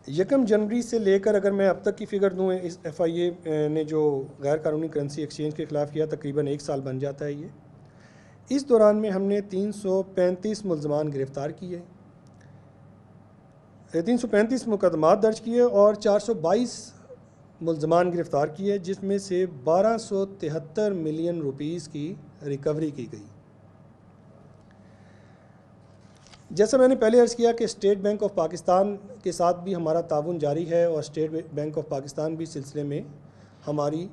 1 जनवरी से लेकर अगर मैं अब तक की फ़िगर दूँ, इस FIA ने जो गैर कानूनी करेंसी एक्सचेंज के ख़िलाफ़ किया, तकरीबन 1 साल बन जाता है ये। इस दौरान में हमने 335 मुल्ज़मान गिरफ़्तार किए, 335 मुकदमात दर्ज किए और 422 मुल्ज़मान गिरफ़्तार किए, जिसमें से 1273 मिलियन रुपीस की रिकवरी की गई। जैसा मैंने पहले अर्ज़ किया कि स्टेट बैंक ऑफ पाकिस्तान के साथ भी हमारा ताउन जारी है और स्टेट बैंक ऑफ पाकिस्तान भी इस सिलसिले में हमारी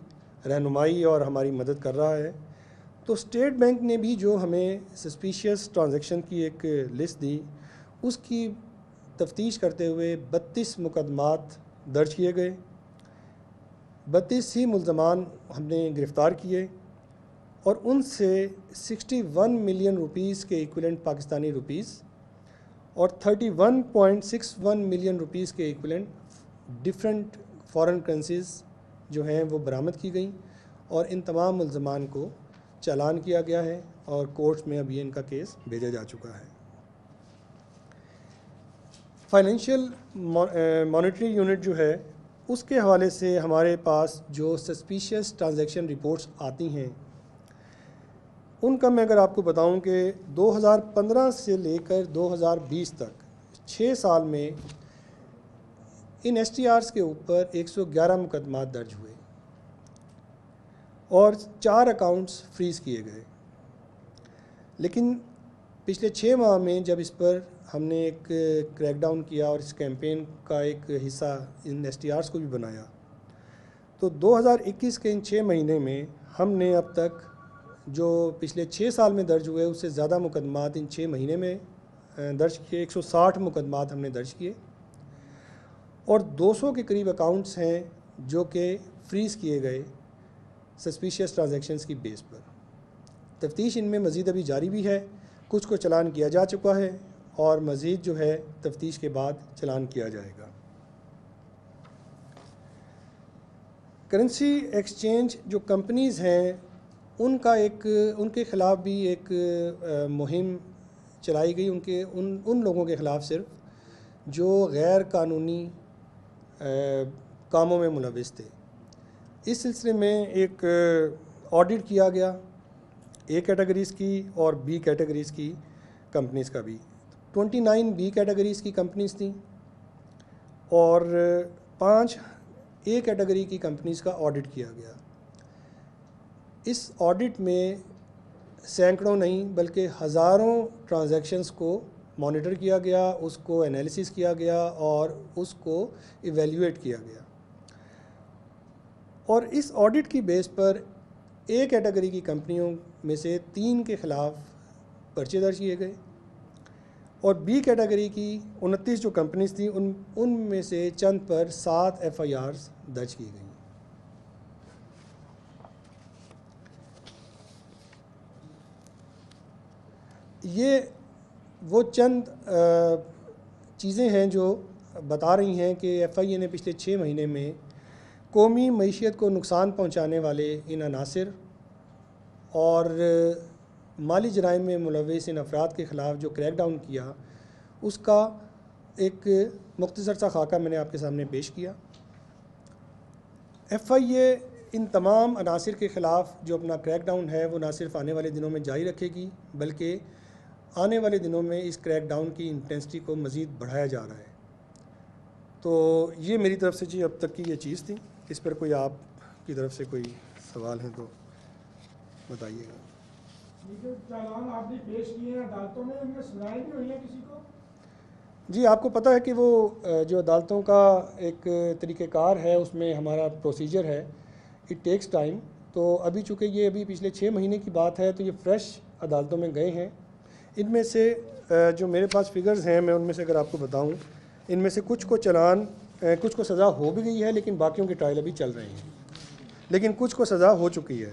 रहनुमाई और हमारी मदद कर रहा है। तो स्टेट बैंक ने भी जो हमें सस्पिशियस ट्रांजैक्शन की एक लिस्ट दी, उसकी तफ्तीश करते हुए 32 मुकदमात दर्ज किए गए, 32 ही मुल्ज़मान हमने गिरफ़्तार किए और उनसे 61 मिलियन रुपीस के इक्विवेलेंट पाकिस्तानी रुपीस और 31.61 मिलियन रुपीस के इक्विवेलेंट डिफरेंट फॉरेन करेंसीज़ जो हैं वो बरामद की गई और इन तमाम मुल्ज़मान को चालान किया गया है और कोर्ट्स में अभी इनका केस भेजा जा चुका है। फाइनेंशियल मॉनिटरी यूनिट जो है, उसके हवाले से हमारे पास जो सस्पिशियस ट्रांजैक्शन रिपोर्ट्स आती हैं, उनका मैं अगर आपको बताऊं कि 2015 से लेकर 2020 तक 6 साल में इन STRs के ऊपर 111 मुकदमात दर्ज हुए और 4 अकाउंट्स फ्रीज़ किए गए। लेकिन पिछले 6 माह में जब इस पर हमने एक क्रैकडाउन किया और इस कैंपेन का एक हिस्सा इन STRs को भी बनाया, तो 2021 के इन 6 महीने में हमने अब तक जो पिछले 6 साल में दर्ज हुए उससे ज़्यादा मुकदमात इन 6 महीने में दर्ज किए। 160 मुकदमात हमने दर्ज किए और 200 के करीब अकाउंट्स हैं जो कि फ्रीज़ किए गए सस्पिशियस ट्रांजैक्शंस की बेस पर। तफ्तीश इनमें मज़ीद अभी जारी भी है, कुछ को चालान किया जा चुका है और मज़ीद जो है तफ्तीश के बाद चालान किया जाएगा। करेंसी एक्सचेंज जो कंपनीज़ हैं उनके ख़िलाफ़ भी एक मुहिम चलाई गई, उन लोगों के ख़िलाफ़ सिर्फ जो गैर कानूनी कामों में मुलविस थे। इस सिलसिले में एक ऑडिट किया गया A कैटेगरीज़ की और B कैटेगरीज़ की कंपनीज़ का भी। 29 B कैटेगरीज़ की कंपनीज़ थी और 5 A कैटेगरी की कंपनीज़ का ऑडिट किया गया। इस ऑडिट में सैकड़ों नहीं बल्कि हज़ारों ट्रांजैक्शंस को मॉनिटर किया गया, उसको एनालिसिस किया गया और उसको इवेल्युएट किया गया और इस ऑडिट की बेस पर A कैटेगरी की कंपनियों में से 3 के ख़िलाफ़ पर्चे दर्ज किए गए और B कैटेगरी की 29 जो कंपनीज थी उनमें से चंद पर 7 FIRs दर्ज की गई। ये वो चंद चीज़ें हैं जो बता रही हैं कि FIA ने पिछले 6 महीने में कौमी मईशत को नुकसान पहुंचाने वाले इन अनासिर और माली जराइम में मुलविस इन अफराद के ख़िलाफ़ जो क्रैकडाउन किया, उसका एक मुख्तसर सा खाका मैंने आपके सामने पेश किया। FIA इन तमाम अनासिर के ख़िलाफ़ जो अपना क्रैकडाउन है वो ना सिर्फ आने वाले दिनों में जारी रखेगी बल्कि आने वाले दिनों में इस क्रैकडाउन की इंटेंसिटी को मज़ीद बढ़ाया जा रहा है। तो ये मेरी तरफ़ से जी अब तक की ये चीज़ थी। इस पर कोई आपकी तरफ से कोई सवाल हैं तो बताइएगा। चालान आपने पेश किए हैं अदालतों में, उनमें सजाएं भी हुई हैं किसी को? जी, आपको पता है कि वो जो अदालतों का एक तरीक़ेकार है, उसमें हमारा प्रोसीजर है, इट टेक्स टाइम। तो अभी चूँकि ये अभी पिछले 6 महीने की बात है तो ये फ़्रेश अदालतों में गए हैं। इनमें से जो मेरे पास फिगर्स हैं मैं उनमें से अगर आपको बताऊं, इनमें से कुछ को चालान कुछ को सज़ा हो भी गई है लेकिन बाकियों के ट्रायल अभी चल रहे हैं, लेकिन कुछ को सज़ा हो चुकी है।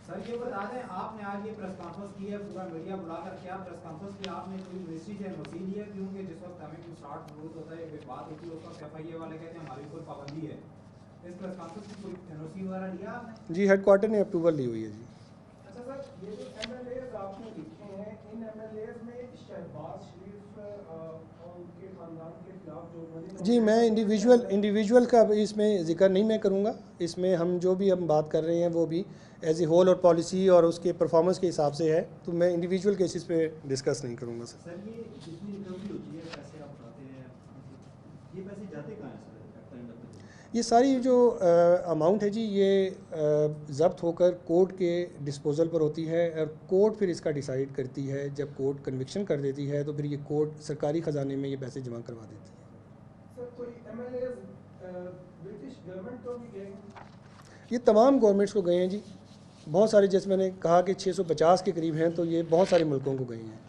सर ये बता दें, आपने आज ये प्रेस कॉन्फ्रेंस की है, पूरा मीडिया बुलाकर क्या प्रेस कॉन्फ्रेंस की आपने कोई मिनिस्ट्री से एनओसी ली है? क्योंकि जिस वक्त हमें कुछ स्टार्ट जरूरत होता है, एक बात होती है, उस वक्त FIA वाले कहते हैं हमारी कोई पाबंदी है। इस प्रेस कॉन्फ्रेंस की कोई एनओसी वगैरह लिया आपने? जी, हेडक्वार्टर ने अप्रूवल ली हुई है जी। अच्छा सर, ये जो MLAs आपने लिखे हैं, इन MLAs में शहबाज शरीफ और उनके खानदान के जी, मैं इंडिविजुअल का इसमें ज़िक्र नहीं मैं करूँगा। इसमें हम जो भी हम बात कर रहे हैं वो भी एज ए होल और पॉलिसी और उसके परफॉर्मेंस के हिसाब से है, तो मैं इंडिविजुअल केसेस पे डिस्कस नहीं करूँगा सर। सर ये जितनी रिकवरी होती है पैसे आप बताते हैं, ये पैसे जाते कहाँ हैं sir at the end of the day? ये सारी जो अमाउंट है जी, ये ज़ब्त होकर कोर्ट के डिस्पोजल पर होती है और कोर्ट फिर इसका डिसाइड करती है। जब कोर्ट कन्विक्शन कर देती है तो फिर ये कोर्ट सरकारी ख़जाने में ये पैसे जमा करवा देती है। सर कोई एमएलए ब्रिटिश गवर्नमेंट को भी गए? ये तमाम गवर्नमेंट्स को गए हैं जी, बहुत सारे, जैसे मैंने कहा कि 650 के करीब हैं, तो ये बहुत सारे मुल्कों को गए हैं।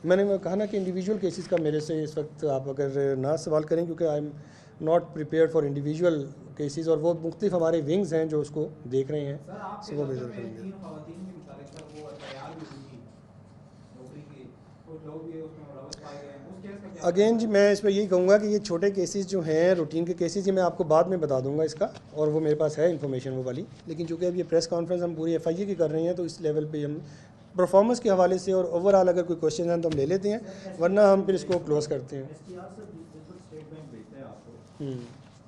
मैंने कहा ना कि इंडिविजुअल केसेस का मेरे से इस वक्त आप अगर ना सवाल करें, क्योंकि I am not prepared for individual cases, और वो मुख्तलिफ हमारे विंग्स हैं जो उसको देख रहे हैं, सर आपके वो दफ्तर मेजर में करेंगे। 3 खवातीन की मुतालिक सर वो एफआईआर भी हुई थी नौकरी की, कुछ लोग भी उसमें मुलव्वस पाए गए हैं, उस केस का क्या? अगेन जी, मैं इस पर यही कहूँगा कि ये छोटे केसेस जो हैं, रूटीन के केसेस, ये मैं आपको बाद में बता दूंगा इसका, और वो मेरे पास है इन्फॉर्मेशन वो वाली। लेकिन चूँकि अब ये प्रेस कॉन्फ्रेंस हम पूरी एफआईए की कर रहे हैं, तो इस लेवल पे हम परफॉर्मेंस के हवाले से और ओवरऑल अगर कोई क्वेश्चन है तो हम ले लेते हैं, वरना हम फिर इसको क्लोज करते हैं। एसटीआर सर बिल्कुल स्टेट बैंक भेजता है आपको,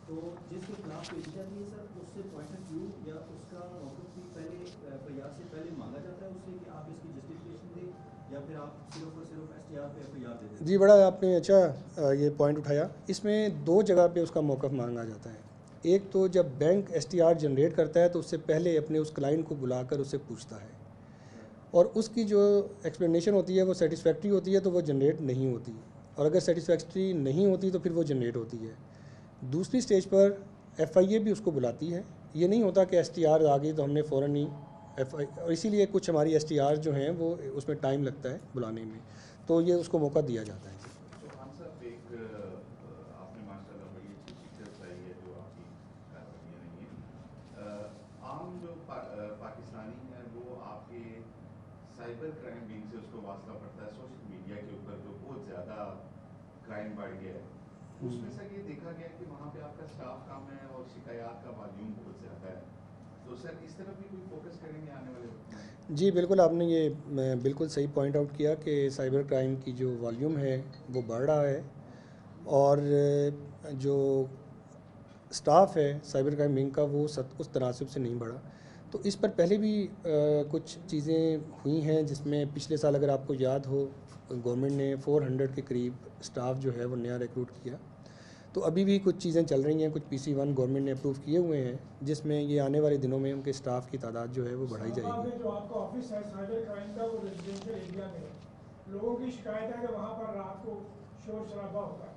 तो जिसके खिलाफ भेजी जाती है सर, उससे पॉइंट ऑफ व्यू या उसका मौक़िफ़ भी पहले एफआईआर से पहले मांगा जाता है उससे कि आप इसकी जस्टिफिकेशन दें, या फिर आप सिर्फ और सिर्फ एसटीआर पे एफआईआर दे दें? जी, बड़ा आपने अच्छा ये पॉइंट उठाया। इसमें 2 जगह पे उसका मौक़िफ़ मांगा जाता है। एक तो जब बैंक एसटीआर जनरेट करता है तो उससे पहले अपने उस क्लाइंट को बुलाकर उससे पूछता है, और उसकी जो एक्सप्लेनेशन होती है वो सेटिस्फैक्ट्री होती है तो वो जनरेट नहीं होती, और अगर सेटिस्फैक्ट्री नहीं होती तो फिर वो जनरेट होती है। दूसरी स्टेज पर एफआईए भी उसको बुलाती है। ये नहीं होता कि एसटीआर आ गई तो हमने फ़ौरन ही और इसीलिए कुछ हमारी एसटीआर जो हैं वो उसमें टाइम लगता है बुलाने में, तो ये उसको मौका दिया जाता है। चौहान साहब, एक आपने माशाल्लाह बड़ी अच्छी पिक्चर बताई है जो आपकी कार्रवाइयाँ नहीं है। आम जो पाकिस्तानी है वो आपके साइबर क्राइम विंग से उसको वास्ता पड़ता है, सोशल मीडिया के ऊपर जो बहुत ज़्यादा क्राइम बढ़ गया है, उसमें सर ये देखा गया कि वहाँ पे आपका स्टाफ कम है और शिकायत का वॉल्यूम बहुत ज़्यादा है, तो सर इस तरफ भी कोई फोकस करेंगे आने वाले वक्त में? जी बिल्कुल, आपने ये बिल्कुल सही पॉइंट आउट किया कि साइबर क्राइम की जो वॉल्यूम है वो बढ़ रहा है, और जो स्टाफ है साइबर क्राइम विंग का वो उस तनासिब से नहीं बढ़ा। तो इस पर पहले भी कुछ चीज़ें हुई हैं, जिसमें पिछले साल अगर आपको याद हो गवर्नमेंट ने 400 के करीब स्टाफ जो है वो नया रिक्रूट किया। तो अभी भी कुछ चीज़ें चल रही हैं, कुछ PC1 गवर्नमेंट ने अप्रूव किए हुए हैं, जिसमें ये आने वाले दिनों में उनके स्टाफ की तादाद जो है वो बढ़ाई जाएगी। जो आपका ऑफिस है साइबर क्राइम का, वो रेजिडेंशियल एरिया में है, लोगों की शिकायत है कि वहाँ पर रात को शोर शराबा होता है,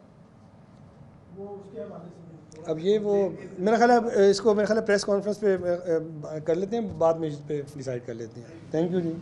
वो उसके हवाले से अब ये वो मेरा ख्याल है इसको मेरा ख्याल है प्रेस कॉन्फ्रेंस पे कर लेते हैं, बाद में इस पर डिसाइड कर लेते हैं। Thank you ji.